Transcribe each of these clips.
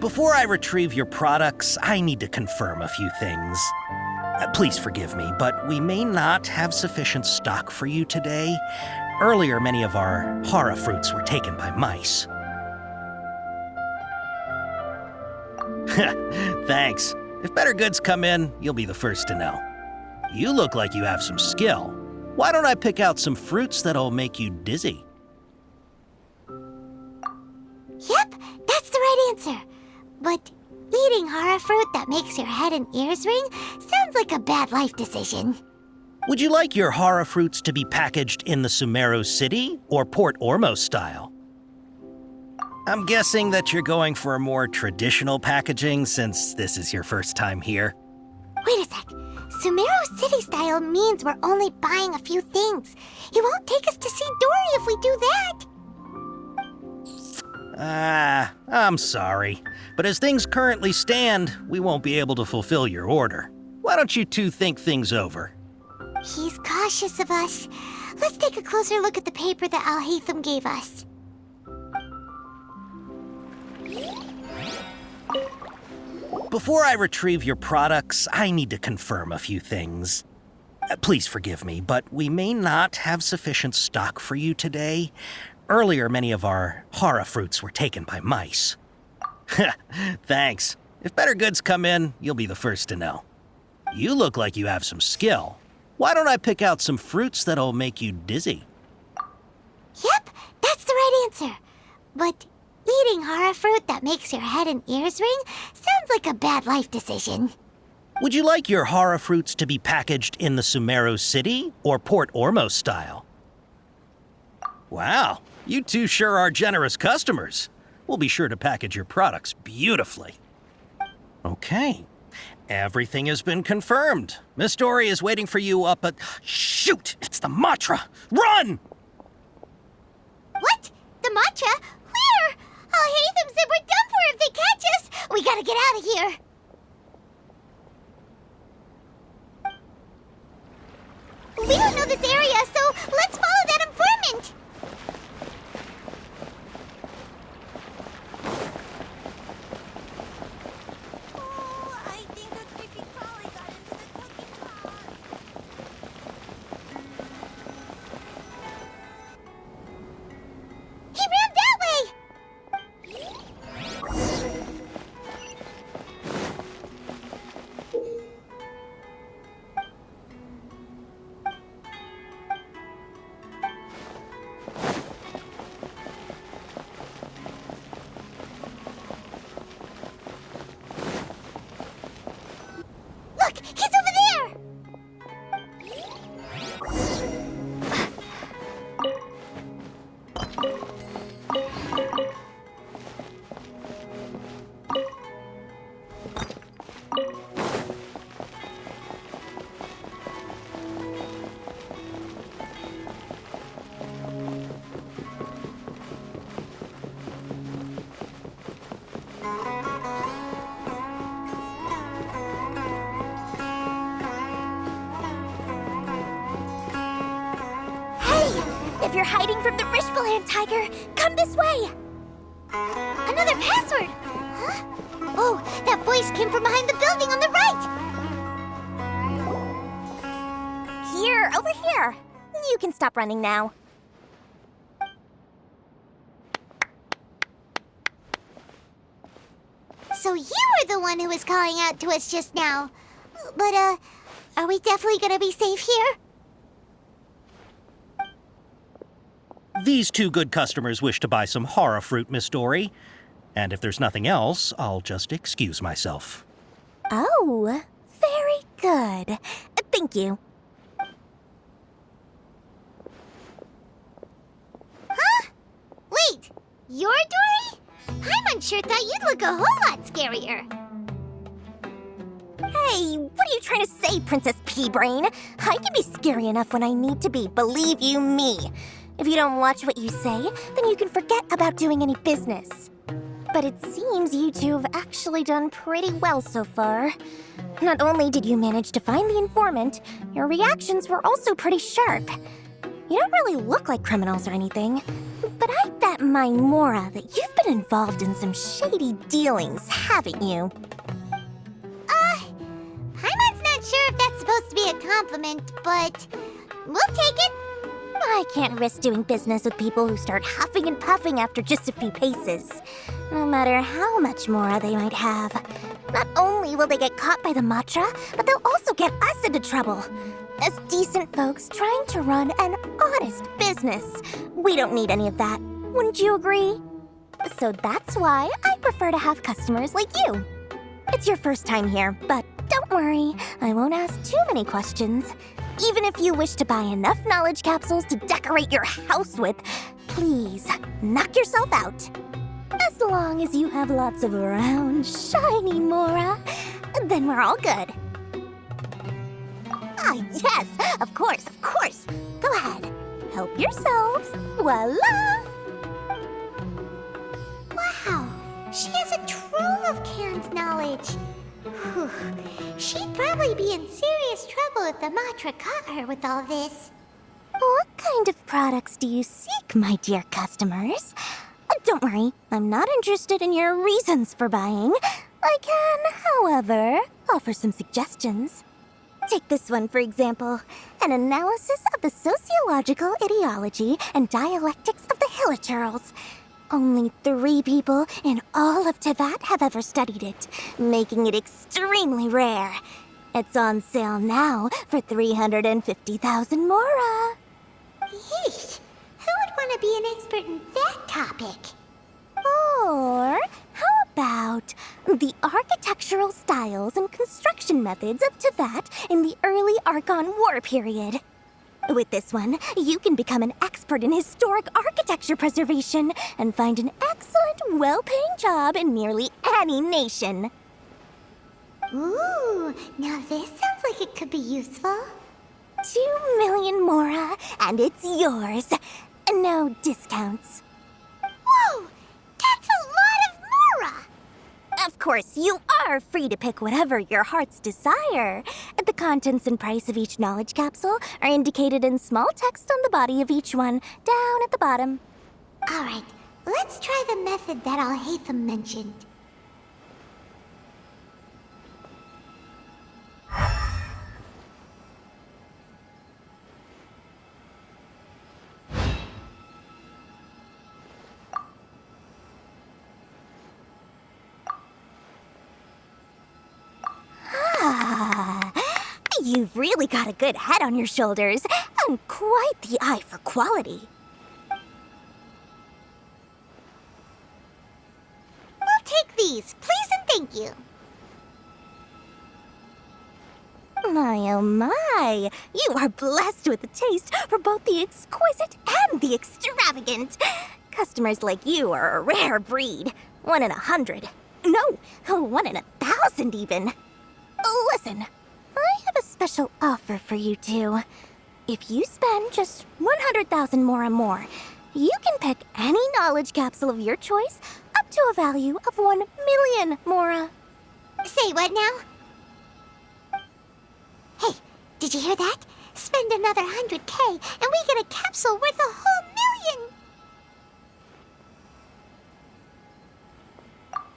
Before I retrieve your products, I need to confirm a few things. Please forgive me, but we may not have sufficient stock for you today. Earlier, many of our hara fruits were taken by mice. Thanks. If better goods come in, you'll be the first to know. You look like you have some skill. Why don't I pick out some fruits that'll make you dizzy? Yep, that's the right answer. But eating hara fruit that makes your head and ears ring sounds like a bad life decision. Would you like your hara fruits to be packaged in the Sumeru city or Port Ormos style? I'm guessing that you're going for a more traditional packaging since this is your first time here. Wait a sec. Sumeru city style means we're only buying a few things. He won't take us to see Dory if we do that. I'm sorry. But as things currently stand, we won't be able to fulfill your order. Why don't you two think things over? He's cautious of us. Let's take a closer look at the paper that Al-Haytham gave us. Before I retrieve your products, I need to confirm a few things. Please forgive me, but we may not have sufficient stock for you today. Earlier, many of our hara fruits were taken by mice. Thanks. If better goods come in, you'll be the first to know. You look like you have some skill. Why don't I pick out some fruits that'll make you dizzy? Yep, that's the right answer. But eating hara fruit that makes your head and ears ring sounds like a bad life decision. Would you like your hara fruits to be packaged in the Sumeru city or Port Ormos style? Wow, you two sure are generous customers. We'll be sure to package your products beautifully. Okay, everything has been confirmed. Miss Dory is waiting for you up at... Shoot! It's the Matra! Run! What? The Matra? Where? Al-Haytham said we're done for if they catch us. We gotta get out of here. We don't know this area, so let's follow that informant. Oh, I think a creepy crawly got into the cookie jar. He ran that way! Look, he's over there! If you're hiding from the Rishbaland tiger, come this way! Another password! Huh? Oh, that voice came from behind the building on the right! Here, over here. You can stop running now. So you were the one who was calling out to us just now. But, are we definitely gonna be safe here? These two good customers wish to buy some hara fruit, Miss Dory. And if there's nothing else, I'll just excuse myself. Oh, very good. Thank you. Huh? Wait, you're Dory? Paimon sure thought you'd look a whole lot scarier. Hey, what are you trying to say, Princess Pea-Brain? I can be scary enough when I need to be, believe you me. If you don't watch what you say, then you can forget about doing any business. But it seems you two have actually done pretty well so far. Not only did you manage to find the informant, your reactions were also pretty sharp. You don't really look like criminals or anything. But I bet my Mora that you've been involved in some shady dealings, haven't you? Paimon's not sure if that's supposed to be a compliment, but we'll take it. I can't risk doing business with people who start huffing and puffing after just a few paces. No matter how much Mora they might have. Not only will they get caught by the Matra, but they'll also get us into trouble. As decent folks trying to run an honest business, we don't need any of that. Wouldn't you agree? So that's why I prefer to have customers like you. It's your first time here, but don't worry, I won't ask too many questions. Even if you wish to buy enough knowledge capsules to decorate your house with, please knock yourself out. As long as you have lots of round, shiny Mora, then we're all good. Ah, yes, of course, of course. Go ahead, help yourselves. Voila! Wow, she has a trove of canned knowledge. Whew. She'd probably be in serious trouble if the Matra caught her with all this. What kind of products do you seek, my dear customers? Don't worry, I'm not interested in your reasons for buying. I can, however, offer some suggestions. Take this one, for example. An analysis of the sociological ideology and dialectics of the Hilichurls. Only 3 people in all of Teyvat have ever studied it, making it extremely rare. It's on sale now for 350,000 Mora. Yeesh, who would want to be an expert in that topic? Or how about the architectural styles and construction methods of Teyvat in the early Archon War period? With this one, you can become an expert in historic architecture preservation and find an excellent, well-paying job in nearly any nation. Ooh, now this sounds like it could be useful. 2 million Mora, and it's yours. No discounts. Whoa, that's a lot of Mora! Of course, you are free to pick whatever your heart's desire. The contents and price of each knowledge capsule are indicated in small text on the body of each one, down at the bottom. All right, let's try the method that Alhaitham mentioned. You've really got a good head on your shoulders, and quite the eye for quality. We'll take these, please and thank you. My oh my, you are blessed with a taste for both the exquisite and the extravagant. Customers like you are a rare breed. 1 in 100. No, 1 in 1,000 even. Listen, I have a special offer for you two. If you spend just 100,000 more, you can pick any knowledge capsule of your choice up to a value of 1 million Mora. Say what now? Hey, did you hear that? Spend another 100K and we get a capsule worth a whole million!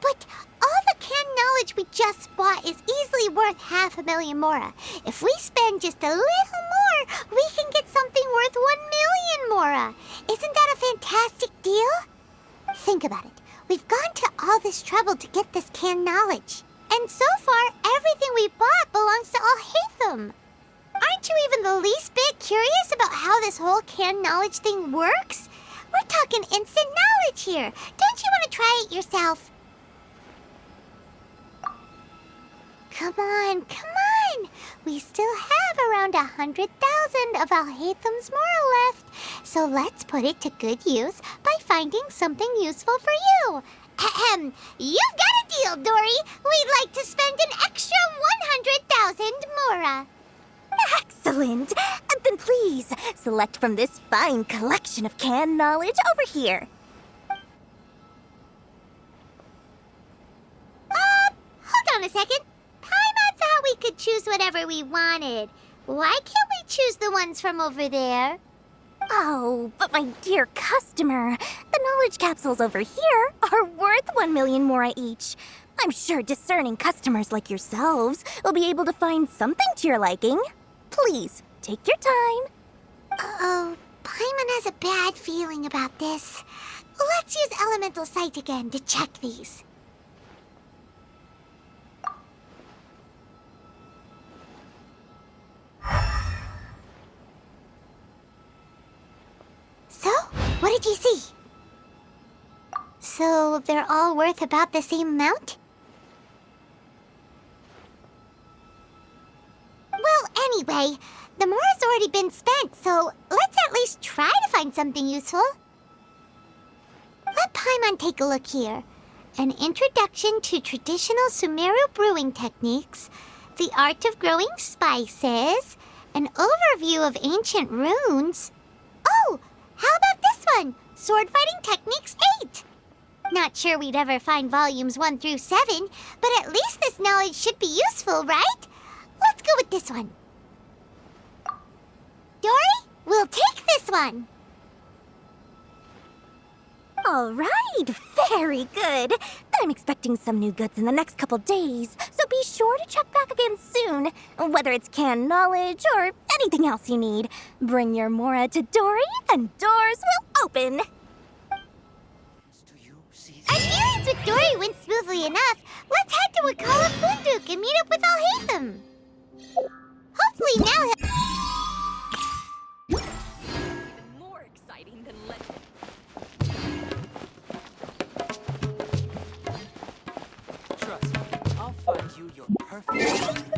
But all the canned knowledge we just bought is easily worth 500,000 Mora. If we spend just a little more, we can get something worth 1 million Mora. Isn't that a fantastic deal? Think about it. We've gone to all this trouble to get this canned knowledge. And so far, everything we bought belongs to Alhaitham. Aren't you even the least bit curious about how this whole canned knowledge thing works? We're talking instant knowledge here. Don't you want to try it yourself? Come on, come on! We still have around 100,000 of Alhaitham's Mora left, so let's put it to good use by finding something useful for you. Ahem, you've got a deal, Dory. We'd like to spend an extra 100,000 Mora. Excellent! Then please, select from this fine collection of canned knowledge over here. Hold on a second. Paimon thought we could choose whatever we wanted. Why can't we choose the ones from over there? Oh, but my dear customer, the knowledge capsules over here are worth 1 million mora each. I'm sure discerning customers like yourselves will be able to find something to your liking. Please, take your time. Uh-oh, Paimon has a bad feeling about this. Let's use Elemental Sight again to check these. So, what did you see? So, they're all worth about the same amount? Well, anyway, the mora's already been spent, so let's at least try to find something useful. Let Paimon take a look here. An introduction to traditional Sumeru brewing techniques, the art of growing spices, an overview of ancient runes. Oh, how about this one? Sword Fighting Techniques 8. Not sure we'd ever find volumes 1 through 7, but at least this knowledge should be useful, right? Let's go with this one. Dory, we'll take this one. All right, very good. I'm expecting some new goods in the next couple days, so be sure to check back again soon. Whether it's canned knowledge or anything else you need, bring your mora to Dory and doors will open. Our dealings with Dory went smoothly enough. Let's head to Wakala Funduk and meet up with Alhaitham. Hopefully now Even more exciting than legend. Trust me, I'll find you your perfect.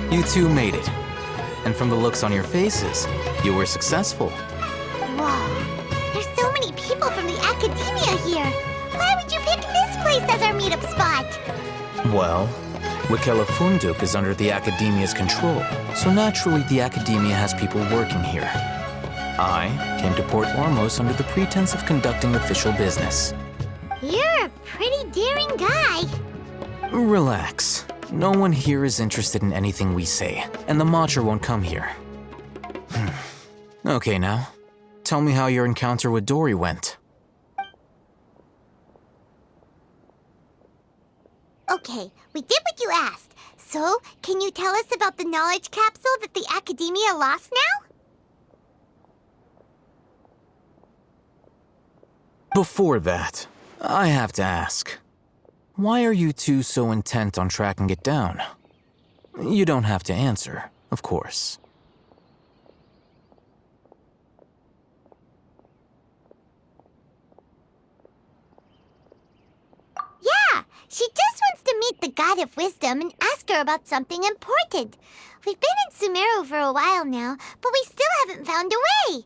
You two made it. And from the looks on your faces, you were successful. Whoa, there's so many people from the academia here. Why would you pick this place as our meetup spot? Well, Wakela Funduk is under the Academia's control, so naturally the Academia has people working here. I came to Port Ormos under the pretense of conducting official business. You're a pretty daring guy. Relax. No one here is interested in anything we say, and the Matcher won't come here. Okay now, tell me how your encounter with Dory went. Okay, we did what you asked. So, can you tell us about the knowledge capsule that the academia lost now? Before that, I have to ask. Why are you two so intent on tracking it down? You don't have to answer, of course. Yeah, she just wants to meet the God of Wisdom and ask her about something important. We've been in Sumeru for a while now, but we still haven't found a way.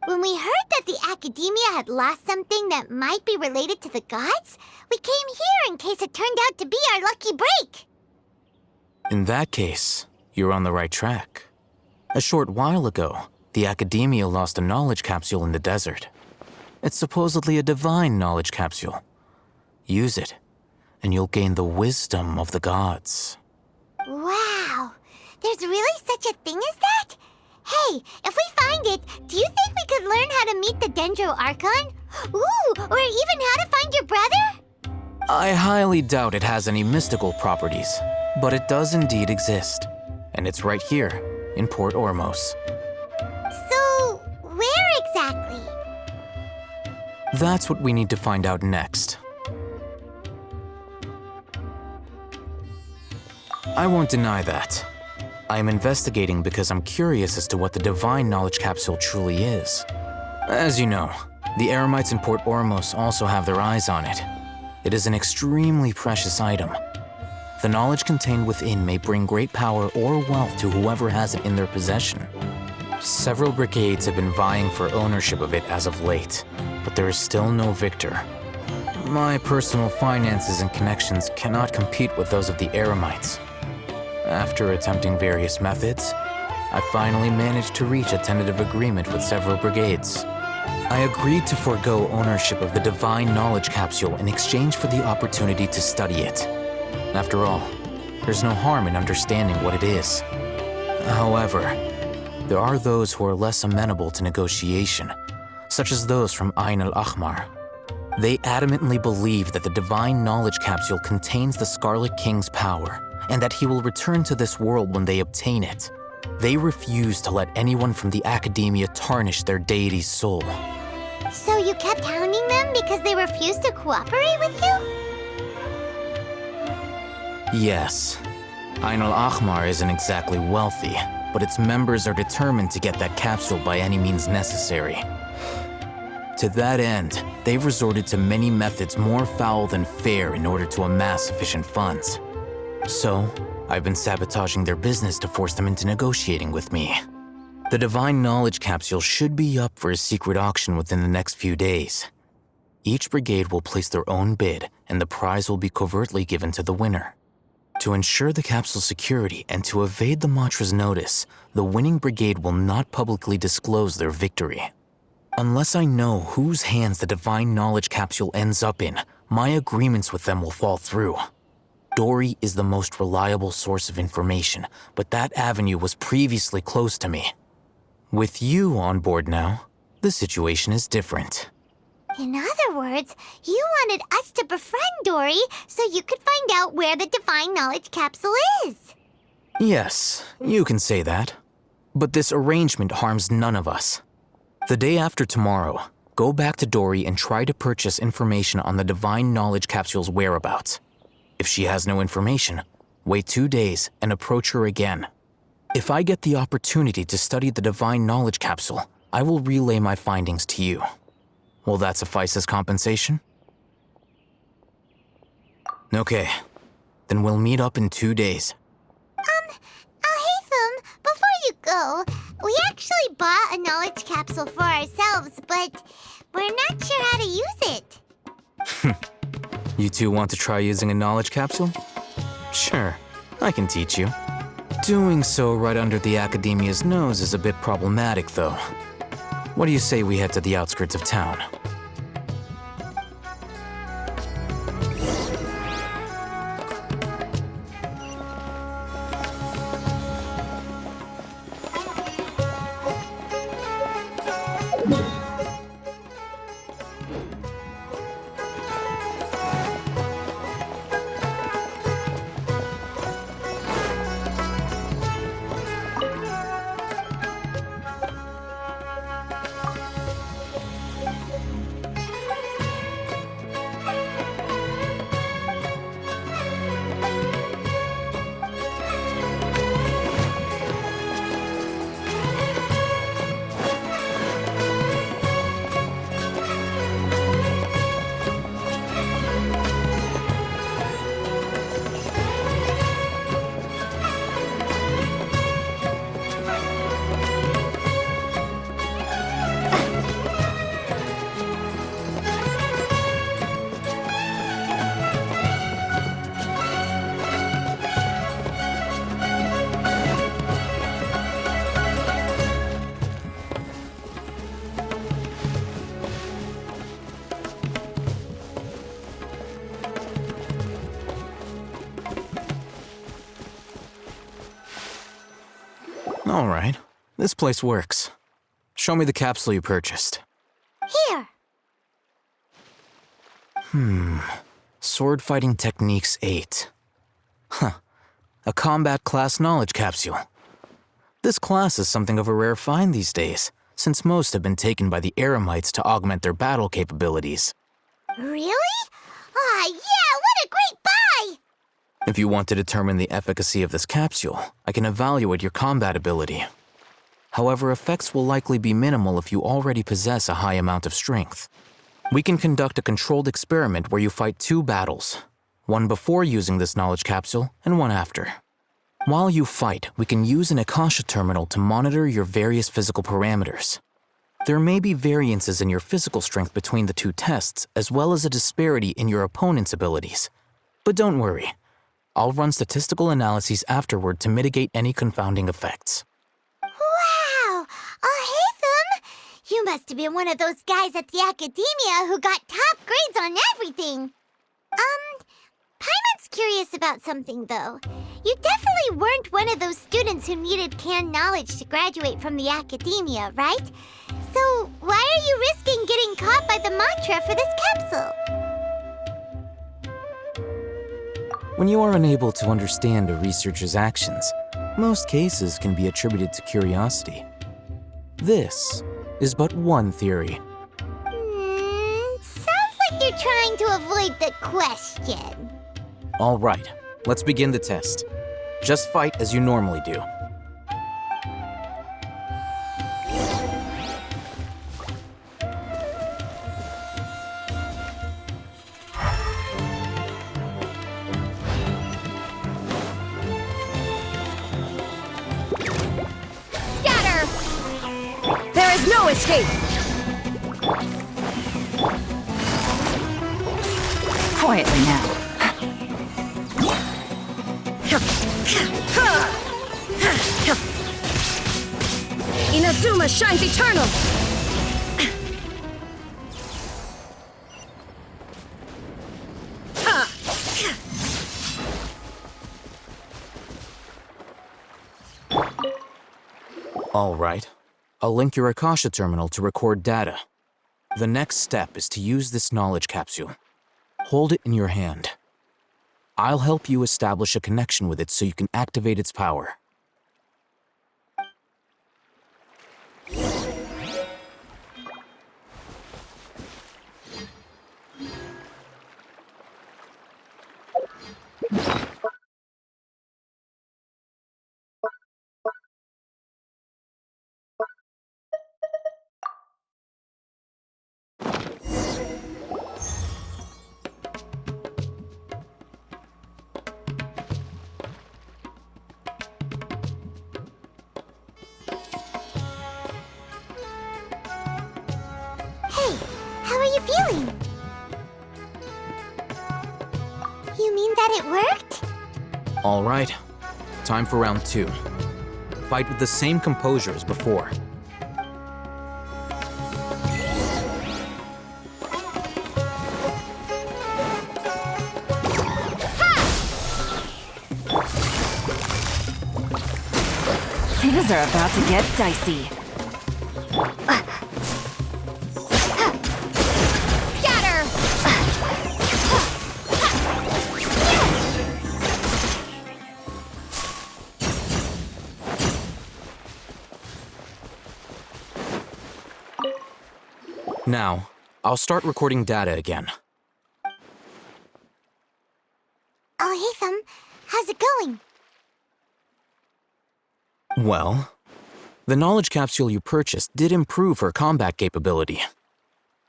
When we heard that the academia had lost something that might be related to the gods, we came here in case it turned out to be our lucky break. In that case, you're on the right track. A short while ago, the Academia lost a knowledge capsule in the desert. It's supposedly a divine knowledge capsule. Use it, and you'll gain the wisdom of the gods. Wow, there's really such a thing as that? Hey, if we find it, do you think we could learn how to meet the Dendro Archon? Ooh, or even how to find your brother? I highly doubt it has any mystical properties, but it does indeed exist. And it's right here, in Port Ormos. So, where exactly? That's what we need to find out next. I won't deny that. I am investigating because I'm curious as to what the Divine Knowledge Capsule truly is. As you know, the Eremites in Port Ormos also have their eyes on it. It is an extremely precious item. The knowledge contained within may bring great power or wealth to whoever has it in their possession. Several brigades have been vying for ownership of it as of late, but there is still no victor. My personal finances and connections cannot compete with those of the Eremites. After attempting various methods, I finally managed to reach a tentative agreement with several brigades. I agreed to forego ownership of the Divine Knowledge Capsule in exchange for the opportunity to study it. After all, there's no harm in understanding what it is. However, there are those who are less amenable to negotiation, such as those from Ain al-Ahmar. They adamantly believe that the Divine Knowledge Capsule contains the Scarlet King's power, and that he will return to this world when they obtain it. They refuse to let anyone from the Academia tarnish their deity's soul. So you kept hounding them because they refused to cooperate with you? Yes. Ain al-Ahmar isn't exactly wealthy, but its members are determined to get that capsule by any means necessary. To that end, they've resorted to many methods more foul than fair in order to amass sufficient funds. So, I've been sabotaging their business to force them into negotiating with me. The Divine Knowledge Capsule should be up for a secret auction within the next few days. Each brigade will place their own bid, and the prize will be covertly given to the winner. To ensure the capsule's security and to evade the Matra's notice, the winning brigade will not publicly disclose their victory. Unless I know whose hands the Divine Knowledge Capsule ends up in, my agreements with them will fall through. Dory is the most reliable source of information, but that avenue was previously closed to me. With you on board now, the situation is different. In other words, you wanted us to befriend Dory so you could find out where the Divine Knowledge Capsule is. Yes, you can say that. But this arrangement harms none of us. The day after tomorrow, go back to Dory and try to purchase information on the Divine Knowledge Capsule's whereabouts. If she has no information, wait 2 days and approach her again. If I get the opportunity to study the Divine Knowledge Capsule, I will relay my findings to you. Will that suffice as compensation? Okay, then we'll meet up in 2 days. Haytham, before you go, we actually bought a knowledge capsule for ourselves, but we're not sure how to use it. You two want to try using a knowledge capsule? Sure, I can teach you. Doing so right under the Academia's nose is a bit problematic, though. What do you say we head to the outskirts of town? All right, this place works. Show me the capsule you purchased. Here. Sword Fighting Techniques 8. Huh. A combat class knowledge capsule. This class is something of a rare find these days, since most have been taken by the Eremites to augment their battle capabilities. Really? Aw, yeah, what a great buy! If you want to determine the efficacy of this capsule, I can evaluate your combat ability. However, effects will likely be minimal if you already possess a high amount of strength. We can conduct a controlled experiment where you fight 2 battles, one before using this knowledge capsule and one after. While you fight, we can use an Akasha terminal to monitor your various physical parameters. There may be variances in your physical strength between the 2 tests, as well as a disparity in your opponent's abilities. But don't worry, I'll run statistical analyses afterward to mitigate any confounding effects. Wow! Haytham! You must have been one of those guys at the academia who got top grades on everything. Paimon's curious about something, though. You definitely weren't one of those students who needed canned knowledge to graduate from the academia, right? So why are you risking getting caught by the mantra for this capsule? When you are unable to understand a researcher's actions, most cases can be attributed to curiosity. This is but one theory. Sounds like you're trying to avoid the question. All right, let's begin the test. Just fight as you normally do. Scatter! There is no escape! Quietly now. Inazuma shines eternal! All right, I'll link your Akasha terminal to record data. The next step is to use this knowledge capsule. Hold it in your hand. I'll help you establish a connection with it so you can activate its power. How are you feeling? You mean that it worked? All right, time for round 2. Fight with the same composure as before. Things are about to get dicey. Scatter! Now, I'll start recording data again. Haytham, how's it going? Well, the knowledge capsule you purchased did improve her combat capability.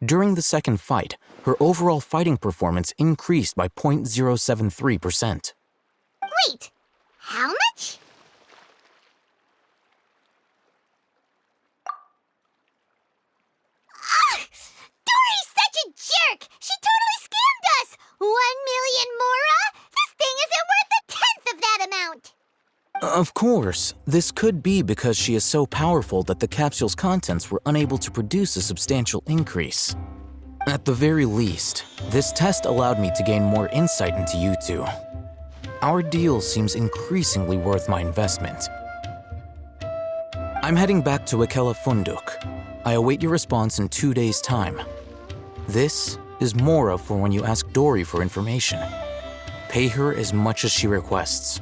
During the second fight, her overall fighting performance increased by 0.073%. Wait, how much? Dory's such a jerk! She totally scammed us! 1 million mora? This thing isn't worth a tenth of that amount! Of course, this could be because she is so powerful that the capsule's contents were unable to produce a substantial increase. At the very least, this test allowed me to gain more insight into you two. Our deal seems increasingly worth my investment. I'm heading back to Akela Funduk. I await your response in 2 days' time. This is Mora for when you ask Dory for information. Pay her as much as she requests.